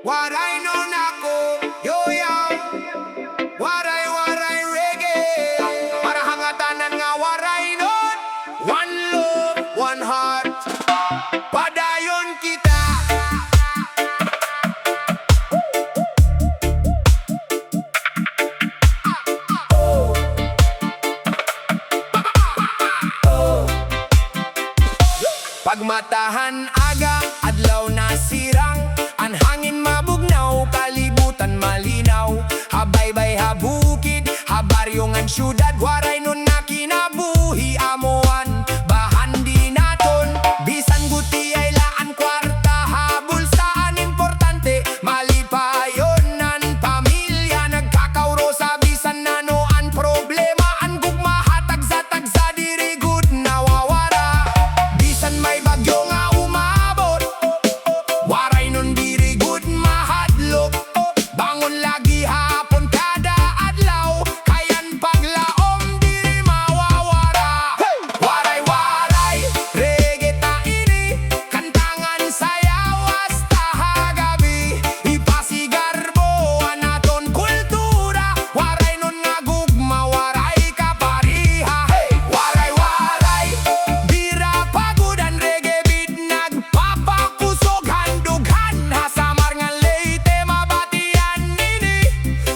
Waraynon ako, yo-yo. Waray-Waray Reggae. Para ngatanan nga Waraynon. One love, one heart. Padayon kita. Pagmatahan aga, adlaw na sirang. Ang hangin mabugnaw, kalibutan malinaw. Habaybay habukid, habaryong ang syudad. Waraynon na kinabuhi amuan. Bahan di naton, bisan guti ay laan kwarta. Habol saan importante, malipayon nan pamilya. Nagkakauro sa bisan nanoan problema. Ang gugma hatag-sa diri good nawawara. Bisan may bagyo nga umabot, Waraynon diri good mahadlok. Bangon lagi hapon kada adlaw, kayan paglaom diri mawawara. Waray-waray reggae ta ini, kantangan sayaw hasta hagabi. Ipasigarbo anaton kultura, Waraynon nga gugma, waray kapariha. Waray-waray bira pagudan reggae beat nagpapakusog handughan. Samar nga Leyte mabatian nini.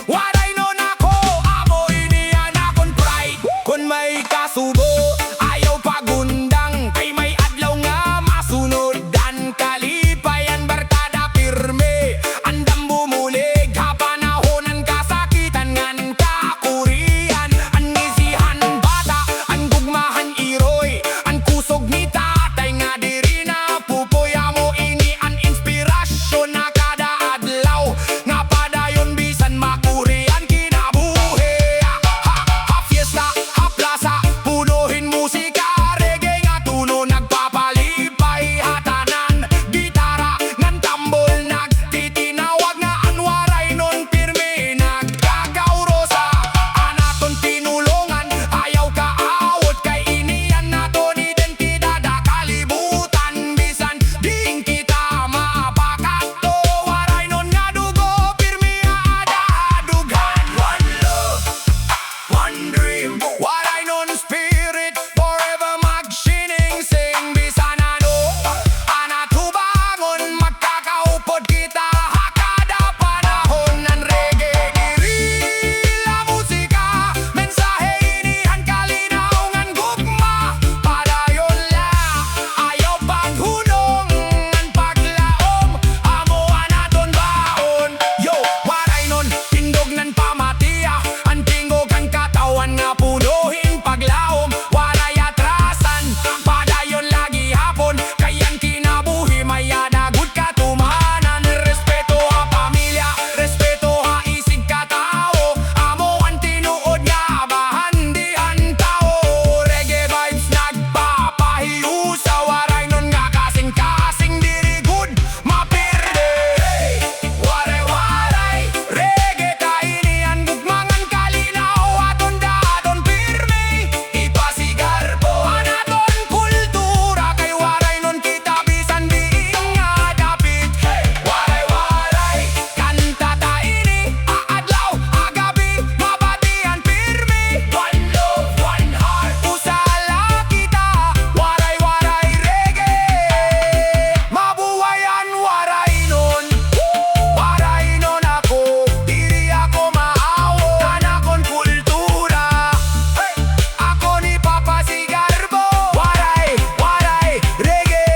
Waraynon ako, amo ini anakon pride. Kun may kasubo, ayaw pagundang. Kay may adlaw nga masunodan. Kalipayan barkada pirme, andam bumulig. Kapanahonan kasakitan ngan kakurian. Ang ngisihan bata, ang gugmahan iroy. Ang kusog ni tatay nga diri na pupoy. Amo ini ang inspirasyon na kada adlaw. Nga padayon bisan makurian kinabuhi. Ha fiesta, ha plaza, punuhin musika. Reggae nga tuno nagpapalipay. Hatanan, gitara, ngan tambol nagtitinawag. Nga ang Waraynon pirmi nagkakauro sa anaton tinulungan. Ayaw kaawot kay iniyan naton identidad. Kalibutan bisan diin kita maapakakto. Waraynon nga dugo pirmi adahadughan. One love, one dream, Waraynon spirit forever magsining-sing. Bisan ano anatubangon, magkakaupod kita hakada panahon. Ang reggae diri la musika, mensahe ini ang kalinaw ngan gugma. Padayon la, ayaw paghunong ngan paglaom. Amo anaton baon. Yo, Waraynon tindog nan Pamatia. Ang tingog ang katawan nga punuhin paglaom. Waray atrasan, padayon lagi hapon. Kayan kinabuhi mayadagud katumanan. Respeto ha pamilya, respeto ha isig katao. Amo ang tinuod nga bahan di ang tao. Reggae vibes nagpapahiusa. Waraynon nga kasing-kasing diri good mapirde. Waray-waray reggae ta ini ang gugmangan kalinaw. Aton daton pirmi, ipasigarbo anaton kultura. Kay Waraynon kita bisan diin nga dapit. Waray-waray kanta ta ini, aadlaw agabi mabatian pirmi. One love, one heart, usala kita. Waray-waray reggae, mabuhayan Waraynon. Waraynon ako, diri ako maawo. Tanakon kultura, ako ni pagpasigarbo. Waray-waray reggae,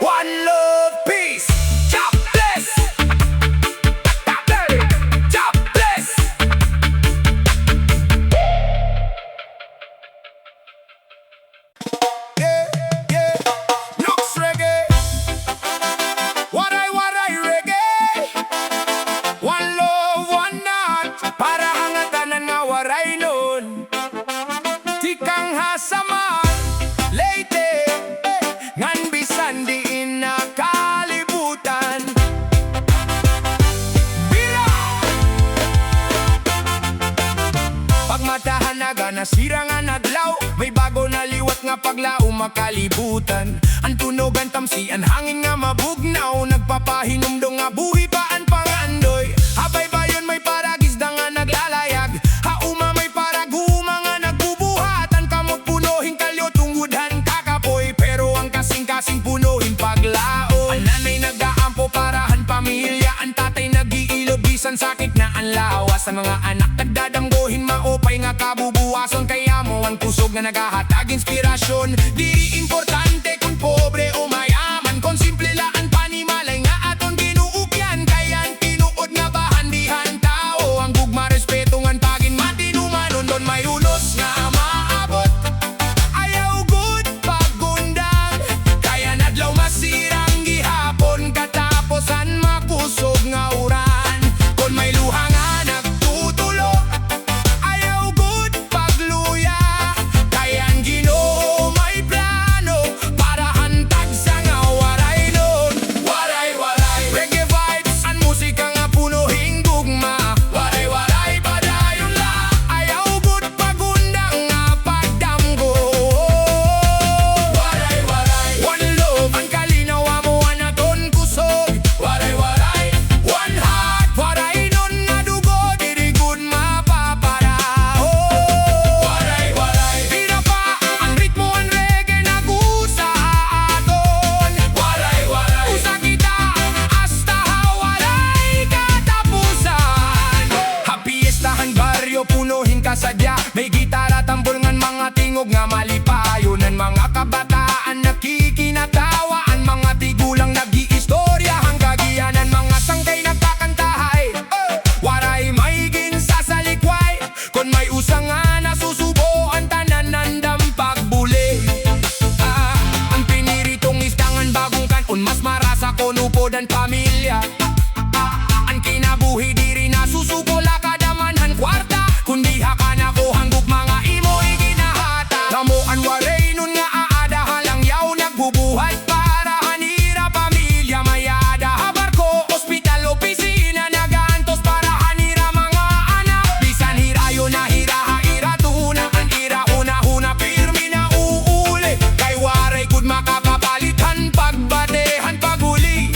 one love, peace, God bless. God bless. Yeah, yeah. Noks Reggae, Waray-Waray Reggae, one love, one heart. Para ngatanan nga Waraynon. Tikang ha Samar, Leyte, ngan bisan diin na kalibutan. Bira pagmatahan aga nasirangan adlaw. May bago na liwat nga paglaom makalibutan. Ang tunog ang tamsi, ang hangin nga mabugnaw. Nagpapahinumdong nga nga nagahatag inspirasyon. Di importante kung pobre o mayaman, kung simple laan panimalay nga aton ginuupyan. Kayan tinuod nga bahandihan tao, ang gugma respeto ngan pagin matinumanon. Don may ulos nga maabot, ayaw good pagundang. Kaya nadlaw masirang gihapon, kataposan makusog nga uran. Kon may luha nga nagtutulo, ayaw good pagluya. Kayan Ginoo may plano para hantag sa nga Waraynon. Waray-waray reggae vibes, ang musika nga punuhing gugma. Waray-waray padayon la, ayaw good pagundang nga pagdamgo. Waray-waray one love, ang kalinaw amo anaton kusog. Waray-waray one heart, Waraynon nga dugo, diri good mapaparaho. Waray-waray pinapa, ang ritmo ang reggae nagusa aton. Waray-waray usa kita hasta walay katapusan. Hapiestahan baryo punuhin kasadya, may gitara tambol ngan mga tingog nga malipayonan. Mga kabataan nakikinatawa, ang mga tigulang nag-iistorya hang kagiyanan. Mga sangkay nagkakantahay, waray may ginsasalikway. Kon may usang nga nasusubo, ang tanan nandam pagbuli. Ang piniritong istangan bagong kanon, mas marasa kon upodan pamilya. Ang kinabuhi diri nasusuko la kadamanhan kwarta, kundi hakana ko hangguk mga imoy ginahata. Namo ang Waraynon nga aada halang yaw nagbubuhat para hanira pamilya mayada. Habarko, ospital, opisina nagantos para hanira mga anak. Bisan hirayo na hiraha ira tuna, ang ira una-huna pirmi na uuli. Kay waray good makakapalitan pagbatehan paghuli.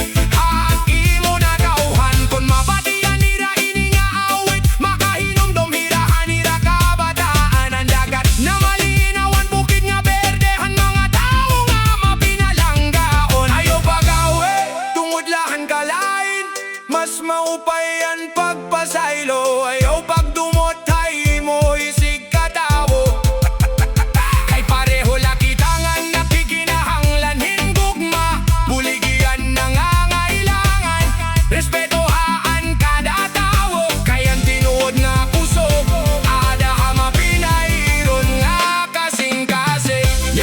Imo na kauhan kon mabatian nira ini nga awit. Makahinom dom hirahan nira kabataan, ang dagat na malinawan bukid nga berdehan. Mga tao nga mapinalanggaon, ayaw pagawe tungod lahan kalain. Mas maupay ang pagpasaylo, ayaw pagdumot hay mo isig katawo. Kay pareho lakitangan nakikinahanglan hingugma, buligian nangangailangan, respetohaan kada tawo. Kayan tinuod nga kusog, ada ama pinairon nga kasing-kasing.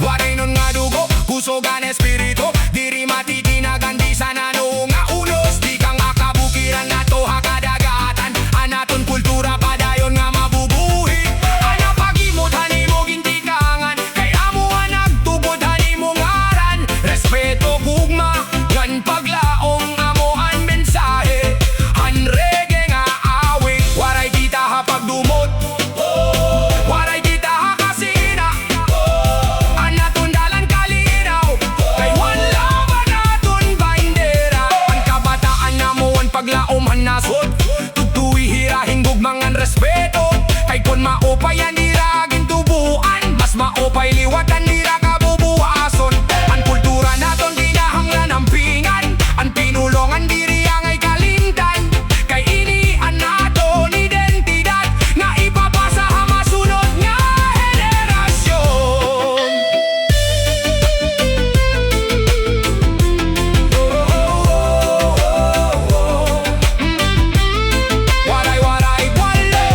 Waraynon nga dugo, kusogan espiritu, diri matitinagan di sana no nga unos. Di kang makabukiran nato hakadagatan, anaton kultura padayon nga mabubuhi. Ana pagimot hanimo gintikangan, kay amo nagtugod hanimo ngaran. Respeto gugma, ngan paglaom amo ang mensahe. Ang reggae nga awit, waray kita hapagdumot, waray kita hakasina. Anaton dalan kalinaw, kay one love anaton bandera. Ang kabataan namo ang paglaom hanasod, tutuwi hirahing gugmangan respeto. Kay kon maupay ang diragin tubuan, mas maupay liwatan dira kabubuason. Ang kultura naton dinahanglan ang pingan, ang pinulongan diri angay kalimtan. Kay ini ang naton identidad, nga ipapasa ha masunod nga henerasyon. Waray-waray walo,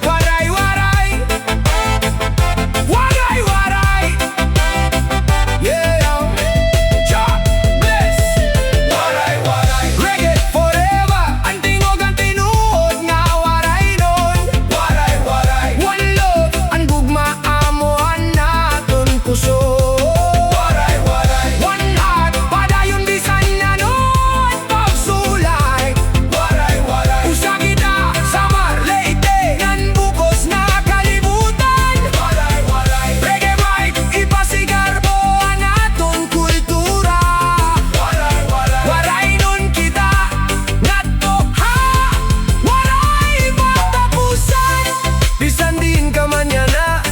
waray-waray, waray-waray. Yeah, God bless. Waray-waray reggae forever, ang tingog ang tinuod nga Waraynon. Waray-waray one love, ang gugma amo naton kusog. Waray-waray one heart, padayon bisan nanon pagsulay. Waray-waray usa kita Samar, Leyte, ngan bukos na kalibutan. Waray-waray reggae vibe, ipasigarbo anaton kultura. Waray-waray Waraynon kita nato ha, waray matapusan. Bisan diin ka man yana,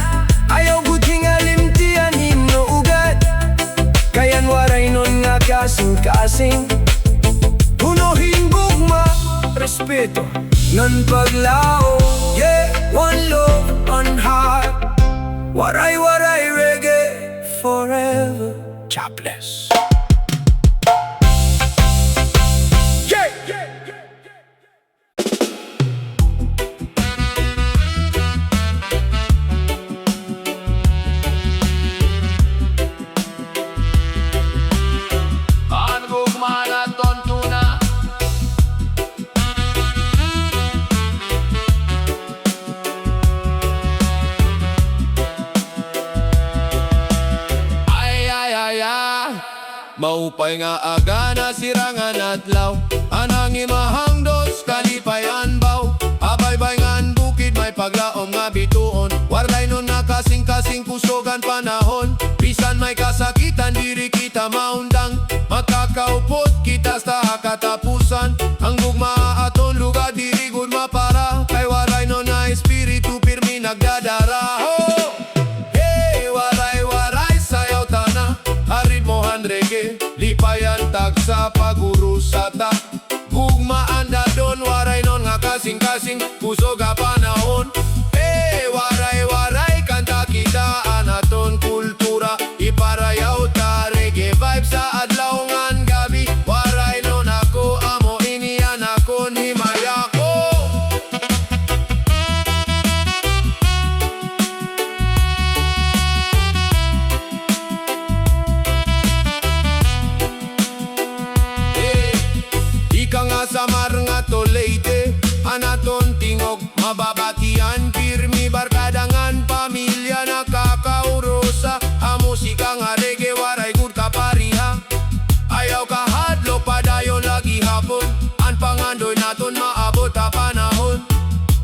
ayaw gud hingalimtian himno ugat. Kayan Waraynon nga kasing-kasing, punuhing gugma, respeto ngan paglao. Yeah, one love, one heart. Waray-Waray Reggae forever. Jobless. Maupay nga aga na sirangan adlaw, anang imahang dos kalipayan baw. Abaybay ngan bukid may paglaom nga bituon, Waraynon na kasing-kasing kusogan panahon. Bisan may kasakitan diri kita maundang, makakaupot kita sa katapusan. Ang gugma aton lugar diri gugma para, kay Waraynon na espiritu pirmi nagdadara. Oh! Hey, waray-waray sayaw tana, harid mo reggae, lipayan tag sa pagurusata. Gugma anda don, Waraynon nga kasing-kasing kusog a panahon. Eh, waray-waray kanta kita anaton kultura, iparayaw ta reggae vibe sa adlaw ngan gabi. Waraynon ako amo inian akon himaya ko. Samar nga to Leyte, anaton tingog mababatian, pirmi barkadangan pamilya nakakaurosa. A musika nga reggae waray good kapariha, ayaw kahadlok padayon lagi hapon. An pangandoy naton maabot a panahon,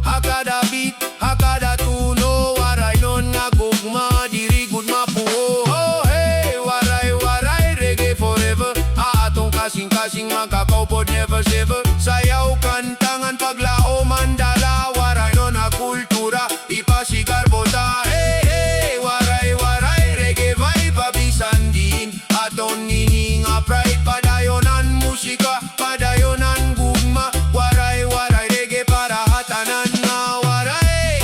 hakada beat, hakada tuno, Waraynon nga gugma diri good mapuo. Oh hey, waray-waray reggae forever, atong kasing-kasing makakaupod never sever. Sayaw kantangan paglaom mandala, Waraynon na kultura, ipasigarbo ta. Hey hey, waray-waray reggae vibe, bisan diin aton nini nga pride. Padayonan musika, padayonan gugma, waray-waray reggae para hatanan nga waray.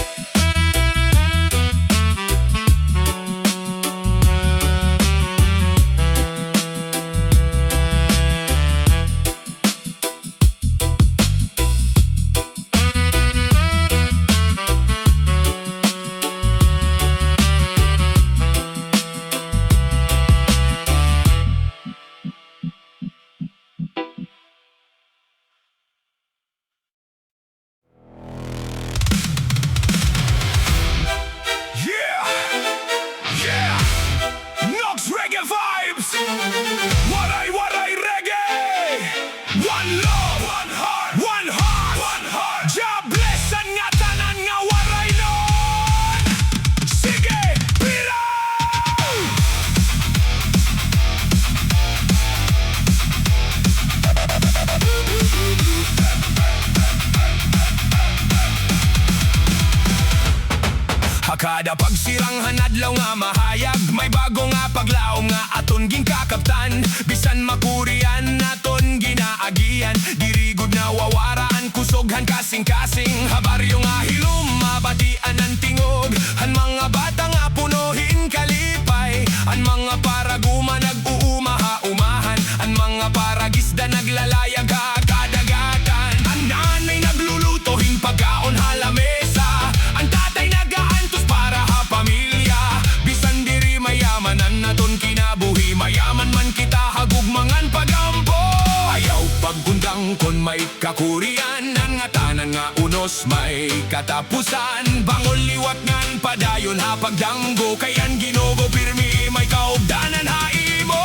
Noks Reggae vibes. Waray-Waray Reggae. One love, one heart, one heart, one heart. Jobless ang ngatanan nga Waraynon. Sige, pira! Hakada pagsiranghan adlaw nga mahayag, may bago nga paglaom nga aton ginkakaptan. Bisan makurian aton ginaagian, dirigod na wawaraan kusoghan kasing-kasing. Habaryo nga hilom mabatian ang tingog, han mga bata nga punuhin kalipay. An mga paraguma nag-uumaha-umahan, an mga paragisda naglalayag kadagatan. Ang nanay naglulutohing pagkaon halamesa, ang tatay nagaantos para ha pamilya. Bisan diri mayamanan naton kinabuhi, mayaman man kita hagugmangan pagampo. Ayaw paggundang kon may kakurian, ang ngatanan nga unos may katapusan. Bangol liwat ngan padayon ha pagdanggo, kayan ginogo pirmi may kaugdanan ha imo.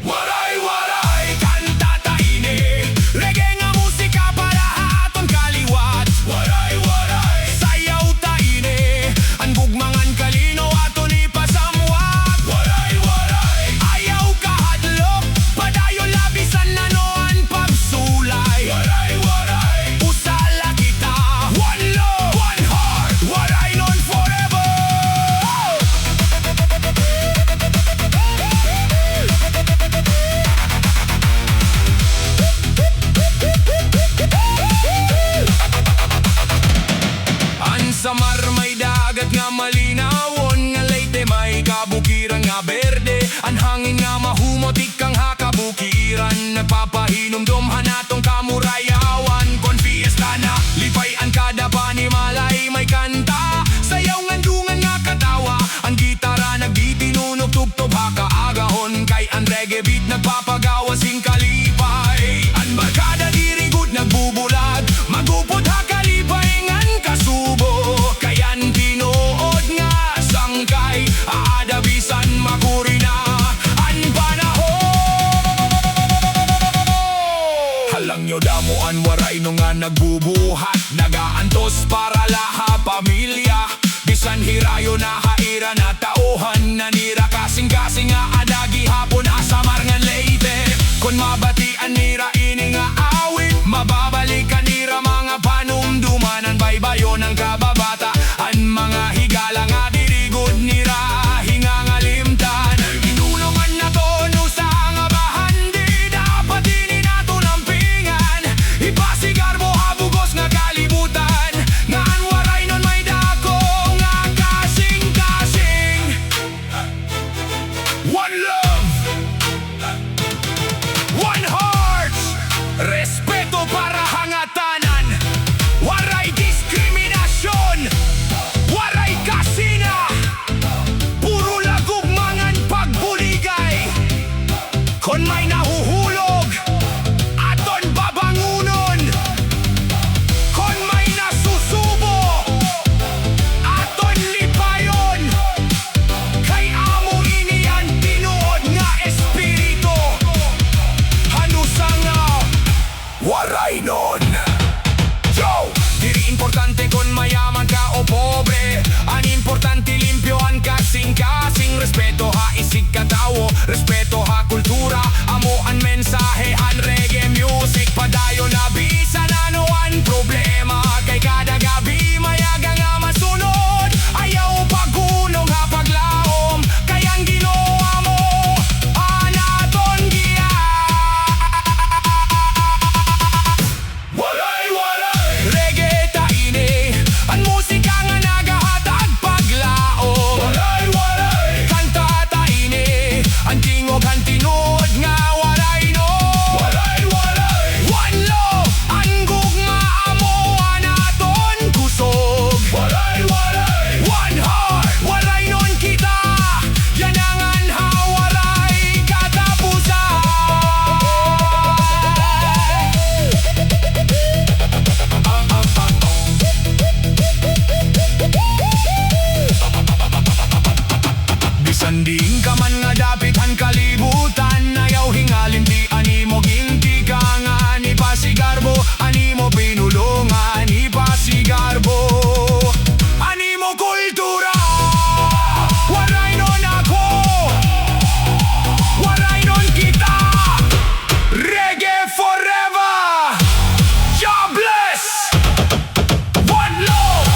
Waray-waray kanta taine, reggae nga musika para aton kaliwat. Waray-waray sayaw taine, ang gugmangan kalinaw aton ipasamwat. Waray-waray ayaw kahadlok, padayon labisan na noan pagsulay. Waray-waray usala kita, one love, one heart, Waraynon forever. hinumdumhan natong kamurayawan. Kon fiesta na, lipay ang kada panimalay may kanta. Sayaw ngan dungan nga katawa, ang gitara nagditinunog tubtob hakaagahon. Kay ang reggae beat nagpapagawa sing kalipay. Ang barkada dirigud nagbubulag, magupod hakalipay ngan kasubo. Kayan tinuod nga sangkay, aada bisan makuri na ang panahon. Halang nyo damuan Waraynon nga nagbubuhat, nagaantos para laha pamilya. Bisan hirayo na haira na tauhan, nanira kasing-kasing nga adagi hapon Samar ngan Leyte. Kon mabatian nira ini nga awit, mababalikan nira mga panumdumanan. Baybayon ang kababata, ang mga higala nga dirigod nira hingangalimtan. Inulungan na tono sa nga bahan, di dapat ini nato lampingan. Ipasigarbo habugos nga kalibutan, ngan Waraynon may dako nga kasing-kasing. One love, one heart, respeto para hangatanan. Waray diskriminasyon, waray kasina, puro lagugmangan pagbuligay. Kon may nahuhulog, aton babangunon. Kon may nasusubo, aton lipayon. Kay amo iniyan tinuod nga espiritu, hanusa nga Waraynon. Yo! Diri importante kon mayaman ka o pobre, ang importante limpyo ang kasing-kasing. Respeto ha isig katawo, respeto ha kultura, amo ang mensahe ang reggae music. Padayon na bisan ano ang problema, kay kada gabi mayaga nga masunod. Ayaw pagunong ha paglaom, kayang ginawa mo anaton giya. Waray-Waray Reggae taine, ang musika nga nagahatag paglaom. Waray-Waray kanta taine, ang tingog ang tinuod nga Waraynon. Waray-Waray one love, ang gugma amo anaton kusog. Waray-Waray one heart, Waraynon kita, yan ang anhawaray katapusan. Bisan diin ka man nga dapit ang kalibutan, ayaw hingalin di animo ginti ka nga ni pasigarbo. Animo pinulungan ni pasigarbo, animo kultura. Waraynon ako, Waraynon kita, reggae forever. God bless, one love.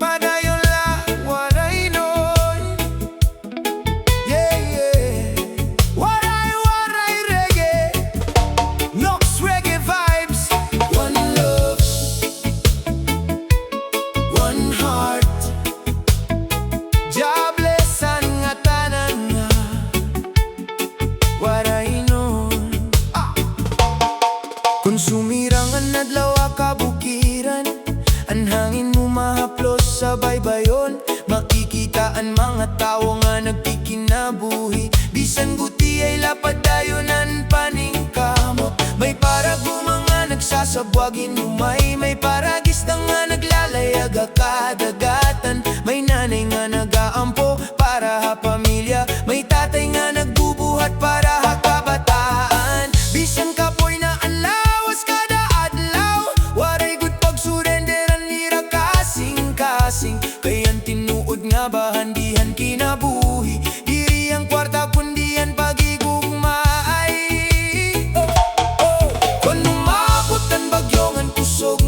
Padayon lang Waraynon, yeah, yeah. Waray-Waray Reggae, Noks Reggae vibes. One love, one heart, jobless ang ngatanan nga Waraynon. Kung sumirangan adlaw kabukiran, ang hangin mo mahaplos sa baybayon. Makikita ang mga tao nga nagkikinabuhi, bisan guti ay lapad dayonan paningkamot. May paragum mga nagsasabwagin umay, may paragis na nga naglalayag kadagatan. May nanay nga nagaampo para ha pamilya, may tatay nga nagbubuhat para ha kabataan. Bisan kapoy na ang lawas kada adlaw, waray good pag surenderan lira kasing-kasing. Kayan tinuod nga bahandihan kinabuhi, diri ang kwarta kundian pagigugma ay. Kon umabot ang bagyong ang kusog,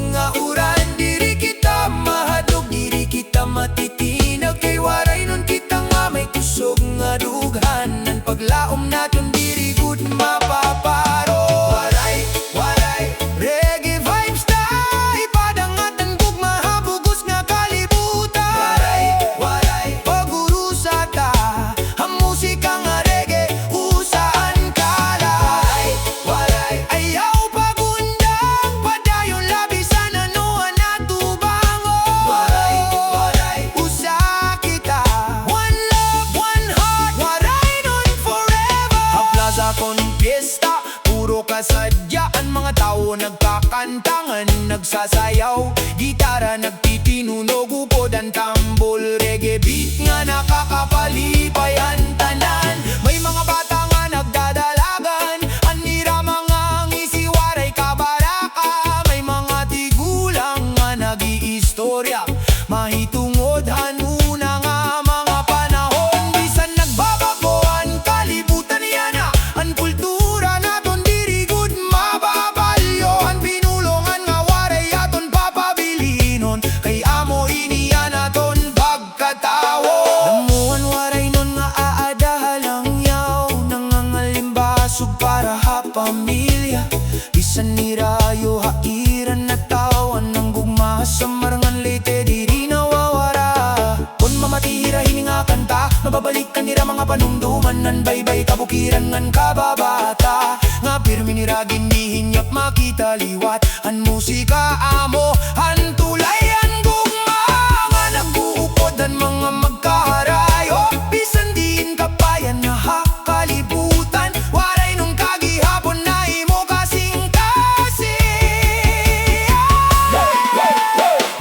kasadyaan, mga tao nagkakantangan, nagsasayaw, gitara nagtitinunog, upod ang tambol, reggae beat nga nakakapalipayan tanan. May mga bata nga nagdadalagan, anira mga ngisi waray kabaraka. May mga tigulang nga nag-iistorya, mahitungod hanuna nga mga panahon. Bisan nagbabagoan kalibutan yan, ang kultura naton diri gud mababalyohan. Pinulongan nga waray aton papabilinon, kay amo iniya naton pagkatawo. Damuhan Waraynon nga aadahalang yaw, nangangalimbasog para ha pamilya. Bisan ni rayo hairan na tawan ng gugma, Samar ngan Leyte diri nawawara. Kon mamatihira hini nga kanta, mababalikan nira mga panumduman, nan baybay kabukiran ngan kababata. Nga pirmi nira ginihinyap makita liwat, an musika amo, an tulay an gugma. Nga nag-uupod ang mga magkaharayo, bisan diin kapayan na ha kalibutan. Waraynon kagihapon na imo kasing kasi.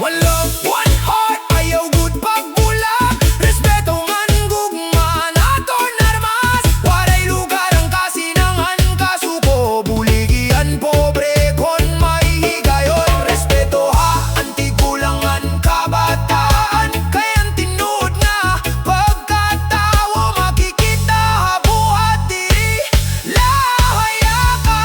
One love, one heart, ayaw good pagbulag, respeto ngan gugma naton armas. Waray lugar ang kasinangan, kasuko buligian pobre kon may higayon. Respeto ha ang tigulangan kabataan, kayan tinuod na pagkatawo. Makikita habuhat diri lahayaka.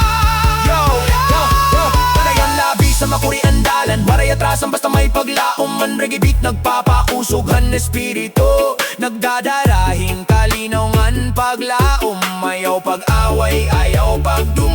Palayan labi sa makurian dalan, waray atrasan basta may paglaom. Man reggae beat nagpapakusughan espiritu, nagdadarahing kalinaw ngan paglaom. Ayaw pag-away, ayaw pagdu